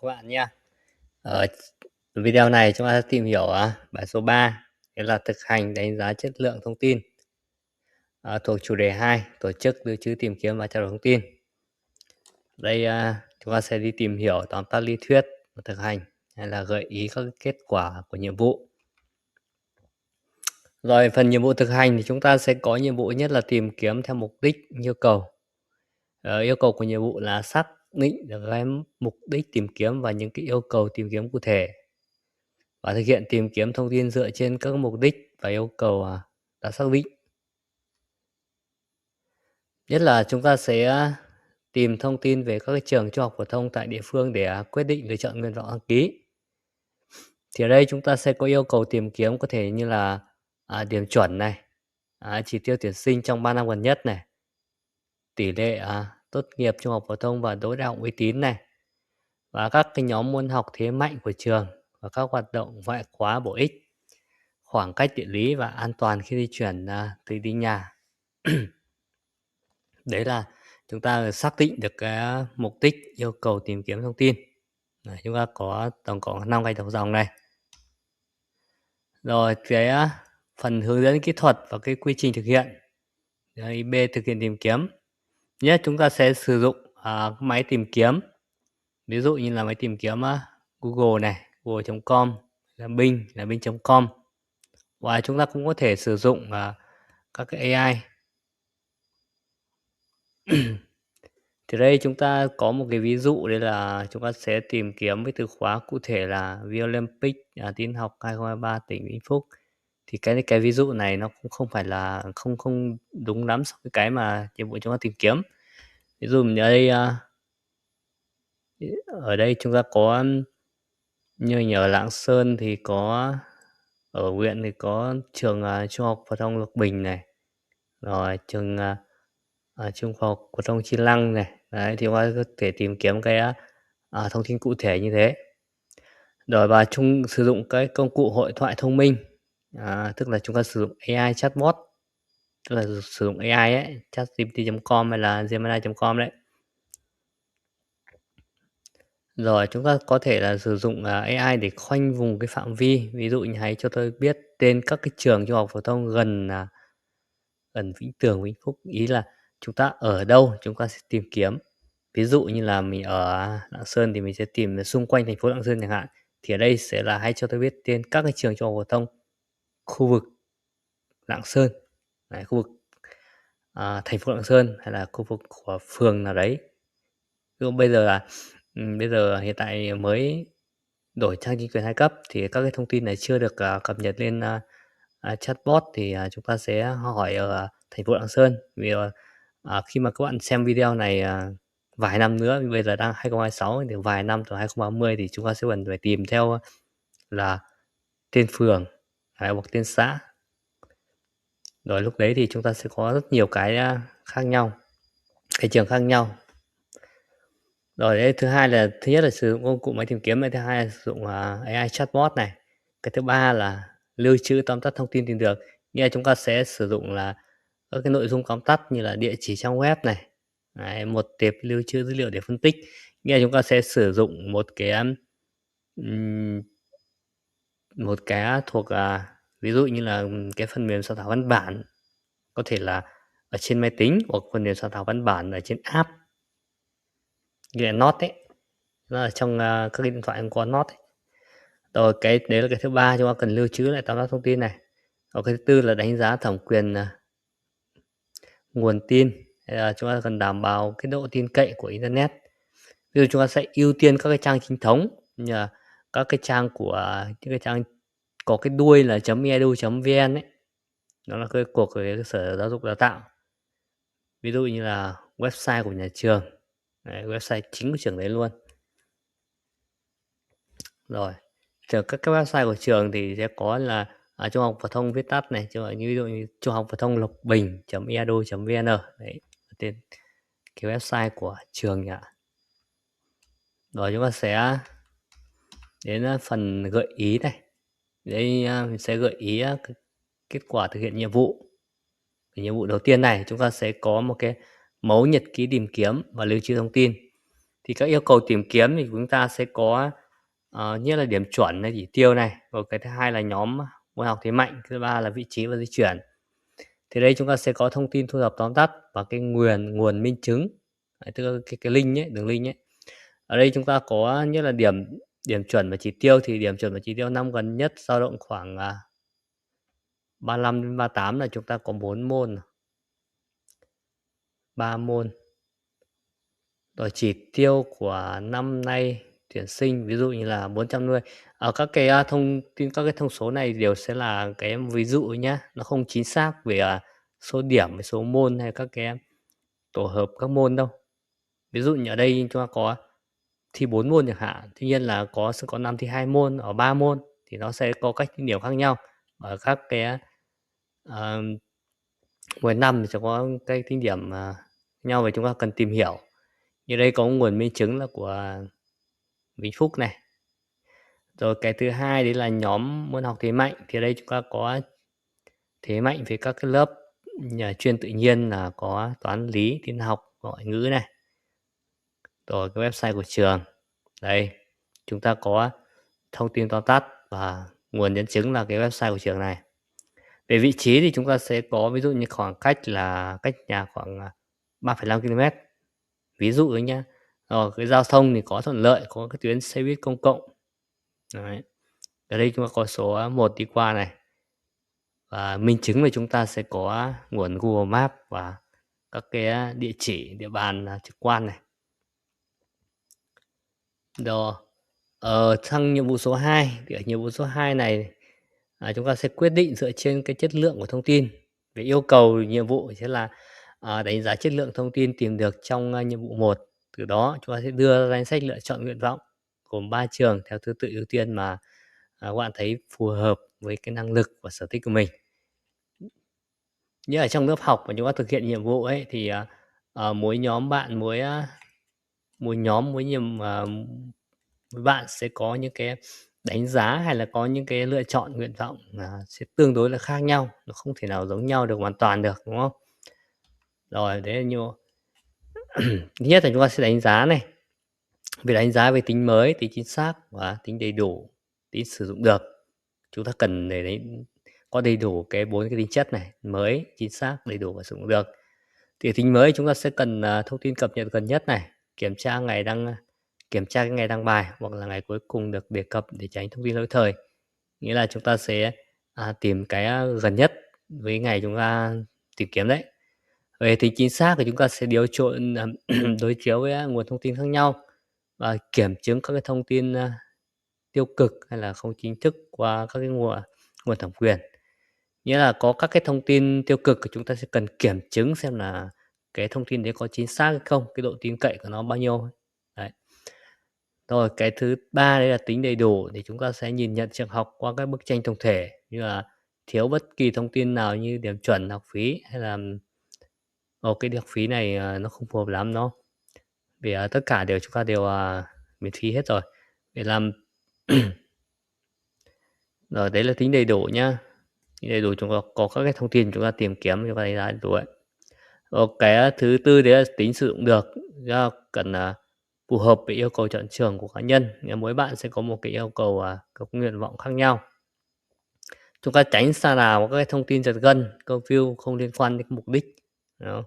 các bạn nha. Ở video này chúng ta sẽ tìm hiểu bài số 3, đó là thực hành đánh giá chất lượng thông tin, thuộc chủ đề 2, tổ chức lưu trữ tìm kiếm và trao đổi thông tin. Đây chúng ta sẽ đi tìm hiểu tóm tắt lý thuyết và thực hành, hay là gợi ý các kết quả của nhiệm vụ. Rồi phần nhiệm vụ thực hành thì chúng ta sẽ có nhiệm vụ nhất là tìm kiếm theo mục đích yêu cầu. Yêu cầu của nhiệm vụ là xác định được cái mục đích tìm kiếm và những cái yêu cầu tìm kiếm cụ thể, và thực hiện tìm kiếm thông tin dựa trên các mục đích và yêu cầu đã xác định. Nhất là chúng ta sẽ tìm thông tin về các cái trường trung học phổ thông tại địa phương để quyết định lựa chọn nguyện vọng đăng ký. Thì ở đây chúng ta sẽ có yêu cầu tìm kiếm có thể như là điểm chuẩn này, chỉ tiêu tuyển sinh trong 3 năm gần nhất này, tỷ lệ tốt nghiệp trung học phổ thông và đỗ đại học uy tín này, và các cái nhóm môn học thế mạnh của trường và các hoạt động ngoại khóa bổ ích, khoảng cách địa lý và an toàn khi di chuyển từ đi nhà. Đấy là chúng ta xác định được cái mục đích yêu cầu tìm kiếm thông tin. Đấy, chúng ta có tổng cộng 5 gạch đầu dòng này. Rồi cái phần hướng dẫn kỹ thuật và cái quy trình thực hiện. Đấy, B thực hiện tìm kiếm. Nhất chúng ta sẽ sử dụng máy tìm kiếm. Ví dụ như là máy tìm kiếm Google này, google.com, là Bing, là bing.com. Và chúng ta cũng có thể sử dụng các cái AI. Thì đây chúng ta có một cái ví dụ, đây là chúng ta sẽ tìm kiếm với từ khóa cụ thể là Olympic tin học 2023 tỉnh Vĩnh Phúc. Thì cái ví dụ này nó cũng không phải là không đúng lắm so với cái mà nhiệm vụ chúng ta tìm kiếm. Ví dụ như đây ở đây chúng ta có như ở Lạng Sơn thì có, ở huyện thì có trường trung học phổ thông Lộc Bình này, rồi trường trung học phổ thông Chi Lăng này. Đấy, thì chúng ta có thể tìm kiếm cái thông tin cụ thể như thế. Rồi và sử dụng cái công cụ hội thoại thông minh, tức là chúng ta sử dụng AI chatbot, tức là sử dụng AI ấy, chatgpt.com hay là gemini.com đấy. Rồi chúng ta có thể là sử dụng AI để khoanh vùng cái phạm vi, ví dụ như hãy cho tôi biết tên các cái trường trung học phổ thông gần Vĩnh Tường, Vĩnh Phúc, ý là chúng ta ở đâu chúng ta sẽ tìm kiếm. Ví dụ như là mình ở Lạng Sơn thì mình sẽ tìm xung quanh thành phố Lạng Sơn chẳng hạn, thì ở đây sẽ là hãy cho tôi biết tên các cái trường trung học phổ thông khu vực Lạng Sơn, đấy, khu vực thành phố Lạng Sơn hay là khu vực của phường nào đấy. Ví dụ bây giờ là bây giờ hiện tại mới đổi trang chính quyền 2 cấp thì các cái thông tin này chưa được cập nhật lên chatbot, thì chúng ta sẽ hỏi ở thành phố Lạng Sơn. Vì khi mà các bạn xem video này vài năm nữa, bây giờ đang 2026 thì vài năm từ 2030 thì chúng ta sẽ cần phải tìm theo là tên phường hoặc tên xã. Rồi lúc đấy thì chúng ta sẽ có rất nhiều cái khác nhau, cái trường khác nhau. Rồi đấy, thứ nhất là sử dụng công cụ máy tìm kiếm, thứ hai là sử dụng AI chatbot này. Cái thứ ba là lưu trữ tóm tắt thông tin tìm được. Nghĩa là chúng ta sẽ sử dụng là các cái nội dung tóm tắt như là địa chỉ trang web này. Đấy, một tệp lưu trữ dữ liệu để phân tích. Nghĩa là chúng ta sẽ sử dụng một cái thuộc ví dụ như là cái phần mềm soạn thảo văn bản, có thể là ở trên máy tính hoặc phần mềm soạn thảo văn bản ở trên app như là Note ấy, nó ở trong các cái điện thoại có Note ấy. Rồi cái đấy là cái thứ ba, chúng ta cần lưu trữ lại tóm tắt thông tin này. Rồi cái thứ tư là đánh giá thẩm quyền nguồn tin, hay là chúng ta cần đảm bảo cái độ tin cậy của internet. Ví dụ chúng ta sẽ ưu tiên các cái trang chính thống, như là các cái trang của những cái trang có cái đuôi là .edu.vn ấy, đó là cái của cái Sở Giáo dục Đào tạo. Ví dụ như là website của nhà trường, đấy, website chính của trường đấy luôn. Rồi các cái website của trường thì sẽ có là trung học phổ thông viết tắt này, như ví dụ như trung học phổ thông Lộc Bình.edu.vn, đấy tên cái website của trường nhỉ. Rồi chúng ta sẽ đến phần gợi ý này. Đây mình sẽ gợi ý kết quả thực hiện nhiệm vụ. Nhiệm vụ đầu tiên này chúng ta sẽ có một cái mẫu nhật ký tìm kiếm và lưu trữ thông tin. Thì các yêu cầu tìm kiếm thì chúng ta sẽ có, nhất là điểm chuẩn này, chỉ tiêu này, rồi cái thứ hai là nhóm môn học thế mạnh, thứ ba là vị trí và di chuyển. Thì đây chúng ta sẽ có thông tin thu thập tóm tắt và cái nguồn nguồn minh chứng, đấy, tức là cái link ấy, đường link ấy. Ở đây chúng ta có nhất là điểm điểm chuẩn và chỉ tiêu, thì điểm chuẩn và chỉ tiêu năm gần nhất dao động khoảng, 35 đến 38 là chúng ta có 4 môn, 3 môn. Rồi chỉ tiêu của năm nay tuyển sinh, ví dụ như là 450. Ở các cái, thông tin, các cái thông số này đều sẽ là cái ví dụ nhá, nó không chính xác về, số điểm với số môn hay các cái tổ hợp các môn đâu. Ví dụ như ở đây chúng ta có thi 4 môn chẳng hạn, tuy nhiên là sẽ có năm thi 2 môn, ở 3 môn thì nó sẽ có cách tính điểm khác nhau. Ở các cái, ờ, mỗi năm thì sẽ có cái tính điểm, nhau và chúng ta cần tìm hiểu. Như đây có nguồn minh chứng là của Vĩnh Phúc này. Rồi cái thứ hai đấy là nhóm môn học thế mạnh, thì ở đây chúng ta có thế mạnh về các cái lớp chuyên tự nhiên là có toán, lý, tin học, ngoại ngữ này. Rồi cái website của trường. Đây, chúng ta có thông tin tóm tắt và nguồn nhân chứng là cái website của trường này. Về vị trí thì chúng ta sẽ có ví dụ như khoảng cách là cách nhà khoảng 3,5 km. Ví dụ đấy nhá. Rồi cái giao thông thì có thuận lợi, có cái tuyến xe buýt công cộng. Đấy. Ở đây chúng ta có số 1 đi qua này. Và minh chứng là chúng ta sẽ có nguồn Google Maps và các cái địa chỉ, địa bàn trực quan này. Rồi, sang nhiệm vụ số 2, thì ở nhiệm vụ số 2 này chúng ta sẽ quyết định dựa trên cái chất lượng của thông tin. Về yêu cầu nhiệm vụ sẽ là đánh giá chất lượng thông tin tìm được trong nhiệm vụ 1. Từ đó chúng ta sẽ đưa ra danh sách lựa chọn nguyện vọng gồm 3 trường theo thứ tự ưu tiên mà các bạn thấy phù hợp với cái năng lực và sở thích của mình. Như ở trong lớp học mà chúng ta thực hiện nhiệm vụ ấy thì mỗi nhóm bạn, mỗi nhóm, mỗi bạn sẽ có những cái đánh giá hay là có những cái lựa chọn nguyện vọng sẽ tương đối là khác nhau, nó không thể nào giống nhau được hoàn toàn được, đúng không? Rồi, đấy là như thứ nhất là chúng ta sẽ đánh giá này. Về đánh giá về tính mới, tính chính xác và tính đầy đủ, tính sử dụng được. Chúng ta cần để đấy có đầy đủ cái 4 cái tính chất này: mới, chính xác, đầy đủ và sử dụng được. Thì tính mới chúng ta sẽ cần thông tin cập nhật gần nhất này, kiểm tra cái ngày đăng bài hoặc là ngày cuối cùng được đề cập để tránh thông tin lỗi thời. Nghĩa là chúng ta sẽ tìm cái gần nhất với ngày chúng ta tìm kiếm đấy. Về tính chính xác thì chúng ta sẽ đối chiếu với nguồn thông tin khác nhau và kiểm chứng các cái thông tin tiêu cực hay là không chính thức qua các cái nguồn thẩm quyền. Nghĩa là có các cái thông tin tiêu cực thì chúng ta sẽ cần kiểm chứng xem là cái thông tin đấy có chính xác hay không, cái độ tin cậy của nó bao nhiêu. Đấy. Rồi cái thứ ba đấy là tính đầy đủ, thì chúng ta sẽ nhìn nhận trường học qua các bức tranh tổng thể, như là thiếu bất kỳ thông tin nào như điểm chuẩn, học phí hay là cái học phí này nó không phù hợp lắm, nó vì tất cả chúng ta đều miễn phí hết rồi để làm. Rồi đấy là tính đầy đủ nhá. Tính đầy đủ chúng ta có các cái thông tin chúng ta tìm kiếm, chúng ta đánh giá đầy đủ ấy. Cái thứ tư đấy là tính sử dụng được, cần phù hợp với yêu cầu chọn trường của cá nhân. Mỗi bạn sẽ có một cái yêu cầu, có nguyện vọng khác nhau. Chúng ta tránh sa đà vào các cái thông tin giật gân, câu view không liên quan đến mục đích. Đó.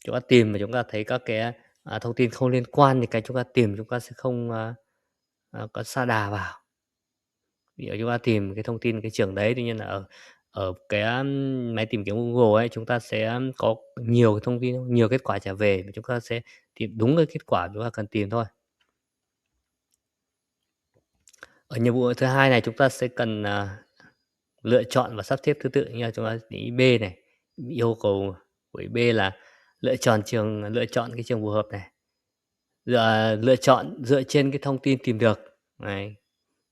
Chúng ta tìm mà chúng ta thấy các cái thông tin không liên quan thì cái chúng ta tìm chúng ta sẽ không có sa đà vào. Ví dụ chúng ta tìm cái thông tin cái trường đấy, tuy nhiên là ở cái máy tìm kiếm Google ấy, chúng ta sẽ có nhiều cái thông tin, nhiều kết quả trả về và chúng ta sẽ tìm đúng cái kết quả chúng ta cần tìm thôi. Ở nhiệm vụ thứ hai này chúng ta sẽ cần lựa chọn và sắp xếp thứ tự, như là chúng ta ý B này, yêu cầu của ý B là lựa chọn cái trường phù hợp này. Lựa chọn dựa trên cái thông tin tìm được. Này.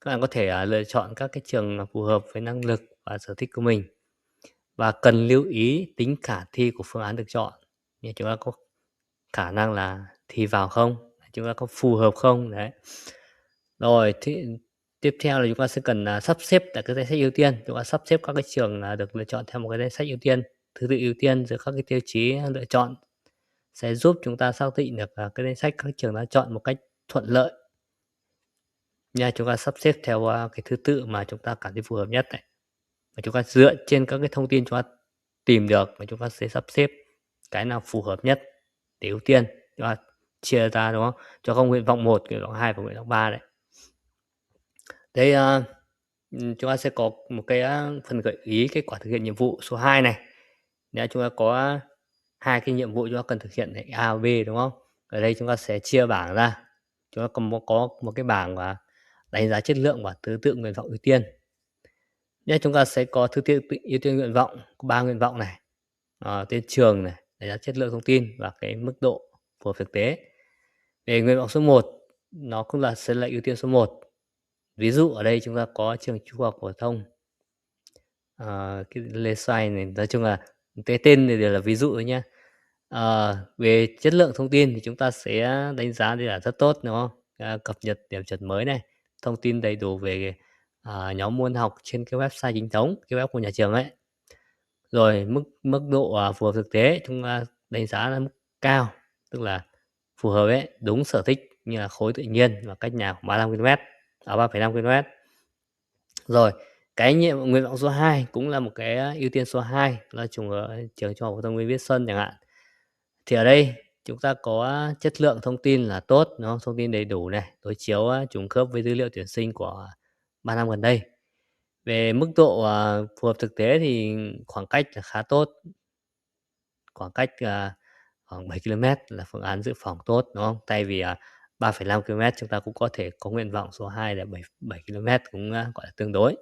Các bạn có thể lựa chọn các cái trường phù hợp với năng lực và sở thích của mình. Và cần lưu ý tính khả thi của phương án được chọn. Như chúng ta có khả năng là thi vào không? Chúng ta có phù hợp không? Đấy. Rồi, tiếp theo là chúng ta sẽ cần sắp xếp tại cái danh sách ưu tiên. Chúng ta sắp xếp các cái trường được lựa chọn theo một cái danh sách ưu tiên, thứ tự ưu tiên giữa các cái tiêu chí lựa chọn. sẽ giúp chúng ta xác định được, cái danh sách các trường đã chọn một cách thuận lợi nha. Chúng ta sắp xếp theo, cái thứ tự mà chúng ta cảm thấy phù hợp nhất này. Và chúng ta dựa trên các cái thông tin chúng ta tìm được và chúng ta sẽ sắp xếp cái nào phù hợp nhất để ưu tiên, chúng ta chia ra, đúng không? Cho các nguyện vọng 1, nguyện vọng 2 và nguyện vọng 3 đấy. Đây, chúng ta sẽ có một cái, phần gợi ý kết quả thực hiện nhiệm vụ số 2 này. Nếu chúng ta có 2 cái nhiệm vụ chúng ta cần thực hiện này, A và B, đúng không? Ở đây chúng ta sẽ chia bảng ra, chúng ta có một cái bảng và đánh giá chất lượng và thứ tự nguyện vọng ưu tiên. Nhất chúng ta sẽ có thứ tự ưu tiên nguyện vọng, có 3 nguyện vọng này, tên trường này, đánh giá chất lượng thông tin và cái mức độ phù hợp thực tế. Về nguyện vọng số 1, nó cũng sẽ là ưu tiên số 1. Ví dụ ở đây chúng ta có trường Trung học phổ thông, cái Lê Xoay này, nói chung là cái tên này đều là ví dụ thôi nhá. Về chất lượng thông tin thì chúng ta sẽ đánh giá đây là rất tốt, đúng không? Cập nhật điểm chuẩn mới này, thông tin đầy đủ về, nhóm môn học trên cái website chính thống, cái web của nhà trường ấy. Rồi mức mức độ, phù hợp thực tế chúng ta đánh giá là mức cao, tức là phù hợp ấy, đúng sở thích như là khối tự nhiên và cách nhà khoảng 35 ki-lô-mét, 3,5 ki-lô-mét. Rồi, cái nguyện vọng số 2 cũng là một cái ưu tiên số 2 là trường Trung học phổ thông Nguyễn Viết Xuân chẳng hạn. Thì ở đây chúng ta có chất lượng thông tin là tốt, đúng không? Thông tin đầy đủ này, đối chiếu trùng khớp với dữ liệu tuyển sinh của 3 năm gần đây. Về mức độ, phù hợp thực tế thì khoảng cách là khá tốt, khoảng cách, khoảng 7 ki-lô-mét là phương án dự phòng tốt, đúng không? Thay vì, 3,5 ki-lô-mét chúng ta cũng có thể có nguyện vọng số 2 là 7 ki-lô-mét cũng, gọi là, tương đối.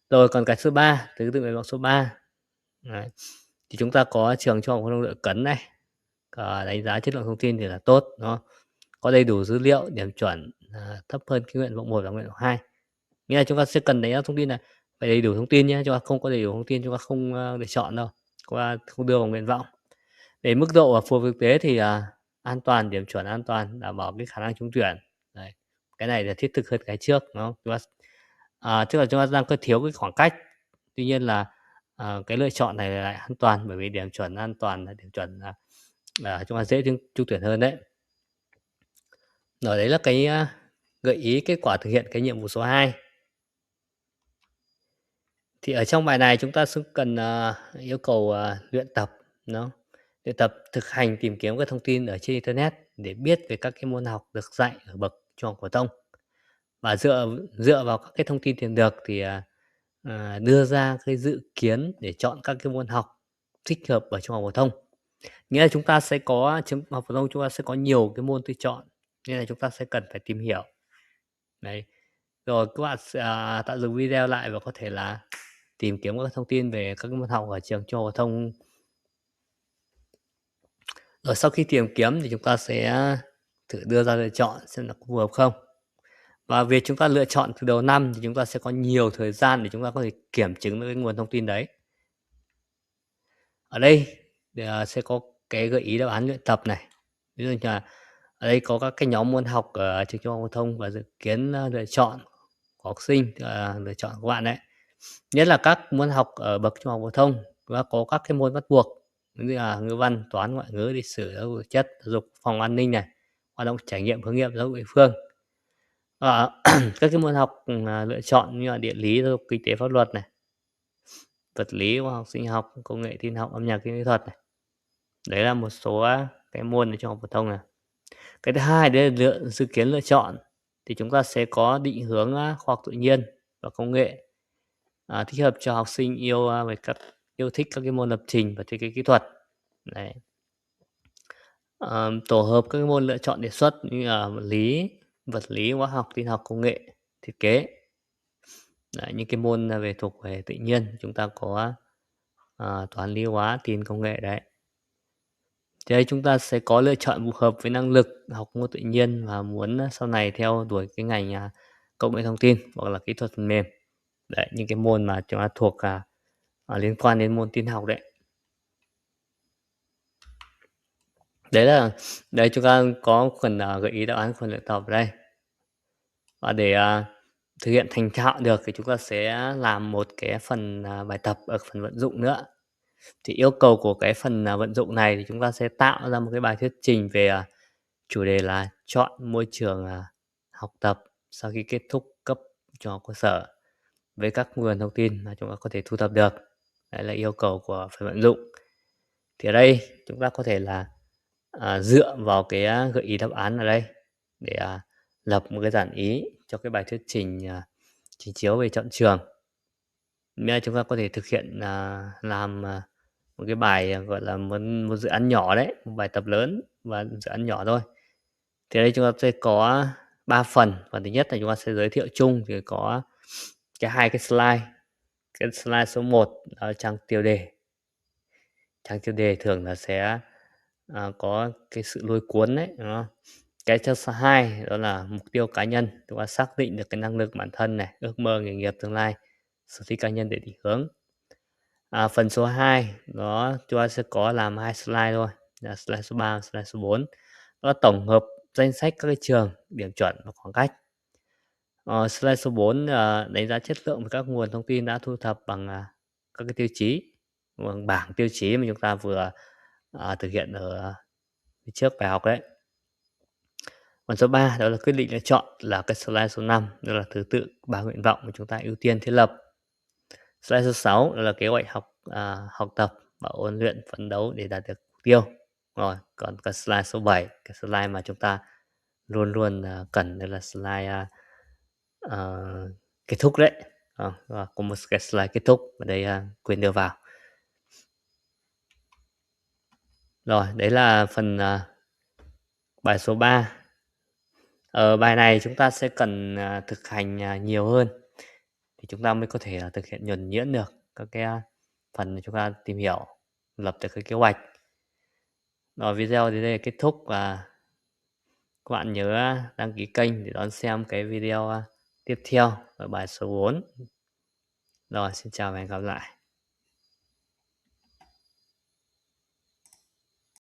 Rồi còn cái số 3, thứ tự nguyện vọng số 3, đấy, thì chúng ta có trường Trung học phổ thông Đội Cấn này, đánh giá chất lượng thông tin thì là tốt, đúng không? Có đầy đủ dữ liệu, điểm chuẩn, thấp hơn cái nguyện vọng 1 và nguyện vọng 2. Nghĩa là chúng ta sẽ cần đánh giá thông tin là phải đầy đủ thông tin nhé, chúng ta không có đầy đủ thông tin chúng ta không, được chọn đâu, không đưa vào nguyện vọng. Về mức độ, phù hợp thực tế thì, an toàn, điểm chuẩn an toàn, đảm bảo cái khả năng trúng tuyển. Đấy, cái này là thiết thực hơn cái trước, đúng không? Tức là chúng ta đang có thiếu cái khoảng cách, tuy nhiên là, cái lựa chọn này lại an toàn, bởi vì điểm chuẩn an toàn là điểm chuẩn chúng ta dễ trúng tuyển hơn đấy. Rồi đấy là cái, gợi ý kết quả thực hiện cái nhiệm vụ số 2. Thì ở trong bài này chúng ta sẽ cần, yêu cầu, luyện tập, nó luyện tập thực hành tìm kiếm các thông tin ở trên internet để biết về các cái môn học được dạy ở bậc trung học phổ thông. Và dựa dựa vào các cái thông tin tìm được thì, đưa ra cái dự kiến để chọn các cái môn học thích hợp ở trung học phổ thông. Nghĩa là chúng ta sẽ có trung học phổ thông chúng ta sẽ có nhiều cái môn tự chọn, nên là chúng ta sẽ cần phải tìm hiểu. Đấy, rồi các bạn sẽ, tạm dừng video lại và có thể là tìm kiếm các thông tin về các cái môn học ở trường Trung học phổ thông. Rồi sau khi tìm kiếm thì chúng ta sẽ thử đưa ra lựa chọn xem là có phù hợp không. Và việc chúng ta lựa chọn từ đầu năm thì chúng ta sẽ có nhiều thời gian để chúng ta có thể kiểm chứng được cái nguồn thông tin đấy. Ở đây thì, sẽ có cái gợi ý đáp án luyện tập này. Ví dụ như là ở đây có các cái nhóm môn học ở trường Trung học phổ thông và dự kiến, lựa chọn của học sinh, lựa chọn của bạn đấy. Nhất là các môn học ở bậc trung học phổ thông, và có các cái môn bắt buộc như là ngữ văn, toán, ngoại ngữ, lịch sử, giáo dục thể chất, giáo dục phòng an ninh này, hoạt động trải nghiệm hướng nghiệp giáo dục địa phương. Các cái môn học, lựa chọn như là địa lý, giáo dục kinh tế, pháp luật này, vật lý, khoa học, sinh học, công nghệ, tin học, âm nhạc, kỹ thuật này. Đấy là một số cái môn ở trung học phổ thông này. Cái thứ hai đấy là dự kiến lựa chọn, thì chúng ta sẽ có định hướng, khoa học tự nhiên và công nghệ, thích hợp cho học sinh yêu thích các cái môn lập trình và thiết kế kỹ thuật. Đấy. Tổ hợp các cái môn lựa chọn đề xuất như là vật lý, hóa học, tin học, công nghệ, thiết kế. Đấy, những cái môn thuộc về tự nhiên chúng ta có, toán, lý, hóa, tin, công nghệ đấy. Thì đây chúng ta sẽ có lựa chọn phù hợp với năng lực học môn tự nhiên và muốn sau này theo đuổi cái ngành, công nghệ thông tin hoặc là kỹ thuật phần mềm. Đấy, những cái môn mà chúng ta thuộc, liên quan đến môn tin học đấy. Đấy chúng ta có phần, gợi ý đáp án phần luyện tập ở đây. Và để, thực hiện thành thạo được thì chúng ta sẽ làm một cái phần, bài tập ở phần vận dụng nữa. Thì yêu cầu của cái phần, vận dụng này thì chúng ta sẽ tạo ra một cái bài thuyết trình về, chủ đề là chọn môi trường, học tập sau khi kết thúc cấp trung học cơ sở với các nguồn thông tin mà chúng ta có thể thu thập được. Đấy là yêu cầu của phần vận dụng. Thì ở đây chúng ta có thể là, dựa vào cái, gợi ý đáp án ở đây để, lập một cái dàn ý cho cái bài thuyết trình, trình chiếu về chọn trường. Nghĩa là chúng ta có thể thực hiện, làm, một cái bài, gọi là, một dự án nhỏ đấy, một bài tập lớn và dự án nhỏ thôi. Thì ở đây chúng ta sẽ có 3 phần. Phần thứ nhất là chúng ta sẽ giới thiệu chung thì có hai cái slide. Cái slide số một là trang tiêu đề. Trang tiêu đề thường là sẽ, có cái sự lôi cuốn đấy, đúng không? Cái thứ hai đó là mục tiêu cá nhân, chúng ta xác định được cái năng lực bản thân này, ước mơ nghề nghiệp tương lai, sở thích cá nhân để định hướng. Phần số 2 đó chúng ta sẽ có làm 2 slide thôi, là slide số 3 và slide số 4. Đó là tổng hợp danh sách các cái trường, điểm chuẩn và khoảng cách. Slide số 4 là đánh giá chất lượng và các nguồn thông tin đã thu thập bằng, các cái tiêu chí, bằng bảng tiêu chí mà chúng ta vừa, thực hiện ở trước bài học đấy. Còn số 3 đó là quyết định lựa chọn, là cái slide số 5, đó là thứ tự 3 nguyện vọng mà chúng ta ưu tiên thiết lập. Slide số 6 đó là kế hoạch học tập và ôn luyện phấn đấu để đạt được mục tiêu. Rồi, còn cái slide số 7, cái slide mà chúng ta luôn luôn, cần, đó là slide, ờ, kết thúc đấy. Và có một cái slide kết thúc ở đây, quên đưa vào. Rồi, đấy là phần, bài số 3. Ở bài này chúng ta sẽ cần, thực hành, nhiều hơn thì chúng ta mới có thể là thực hiện nhuần nhuyễn được các cái, phần mà chúng ta tìm hiểu, lập được cái kế hoạch. Rồi video đến đây là kết thúc và các bạn nhớ đăng ký kênh để đón xem cái video, tiếp theo ở bài số 4. Rồi, xin chào và hẹn gặp lại.